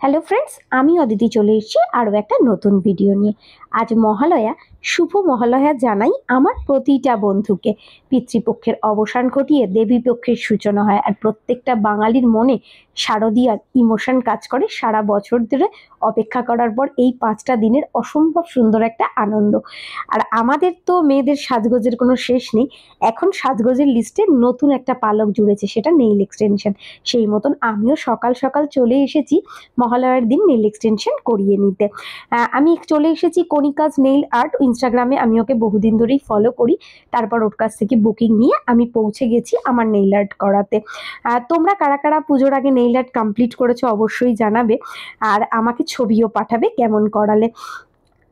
Hello friends, আমি অদিতি চলে এসেছি আরও একটা নতুন ভিডিও নিয়ে। আজ মহালয়া, শুভ মহালয়া জানাই আমার প্রতিটা বন্ধুকে। পিতৃপক্ষের অবসান ঘটিয়ে দেবীপক্ষের সূচনা হয়, আর প্রত্যেকটা বাঙালির মনে শারদীয়ার ইমোশন কাজ করে সারা বছর ধরে অপেক্ষা করার পর এই 5টা দিনের অসম্ভব সুন্দর একটা আনন্দ। আর আমাদের তো মেয়েদের সাজগোজের কোনো শেষ নেই। এখন সাজগোজের লিস্টে নতুন একটা পালক জুড়েছে, সেটা নেইল এক্সটেনশন। সেই মতন আমিও সকাল সকাল চলে এসেছি মহালয়ার দিন নেইল এক্সটেনশন করিয়ে নিতে। আমি চলে এসেছি কণিকাজ নেইল আর্ট, ইনস্টাগ্রামে আমি ওকে বহুদিন ধরেই ফলো করি। তারপর ওর কাছ থেকে বুকিং নিয়ে আমি পৌঁছে গেছি আমার নেইল আর্ট করাতে। তোমরা কারা কারা পুজোর আগে নেইল আর্ট কমপ্লিট করেছো অবশ্যই জানাবে, আর আমাকে ছবিও পাঠাবে কেমন করালে।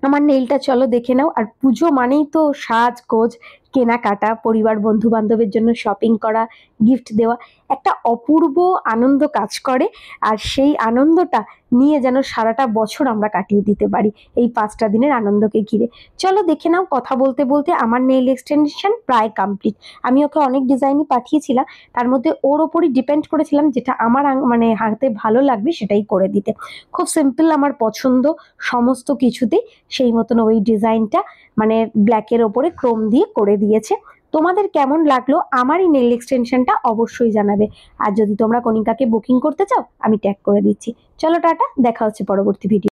আমার নেইলটা চলো দেখে নাও। আর পুজো মানেই তো সাজগোজ, কেনাকাটা, পরিবার বন্ধু বান্ধবের জন্য শপিং করা, গিফট দেওয়া, একটা অপূর্ব আনন্দ কাজ করে। আর সেই আনন্দটা নিয়ে যেন সারাটা বছর আমরা কাটিয়ে দিতে পারি এই 5টা দিনের আনন্দকে ঘিরে। চলো দেখে নাও। কথা বলতে বলতে আমার নেইল এক্সটেনশন প্রায় কমপ্লিট। আমি ওকে অনেক ডিজাইনই পাঠিয়েছিলাম, তার মধ্যে ওর ওপরই ডিপেন্ড করেছিলাম যেটা আমার মানে হাতে ভালো লাগবে সেটাই করে দিতে। খুব সিম্পল, আমার পছন্দ সমস্ত কিছুতেই সেই মতন ওই ডিজাইনটা মানে ব্ল্যাকের ওপরে ক্রোম দিয়ে করে দিয়েছে। তোমাদের কেমন লাগলো আমার এই নেল এক্সটেনশনটা অবশ্যই জানাবে। আর যদি তোমরা কণিকাকে বুকিং করতে চাও আমি ট্যাগ করে দিচ্ছি। চলো টাটা, দেখা হচ্ছে পরবর্তী ভিডিও।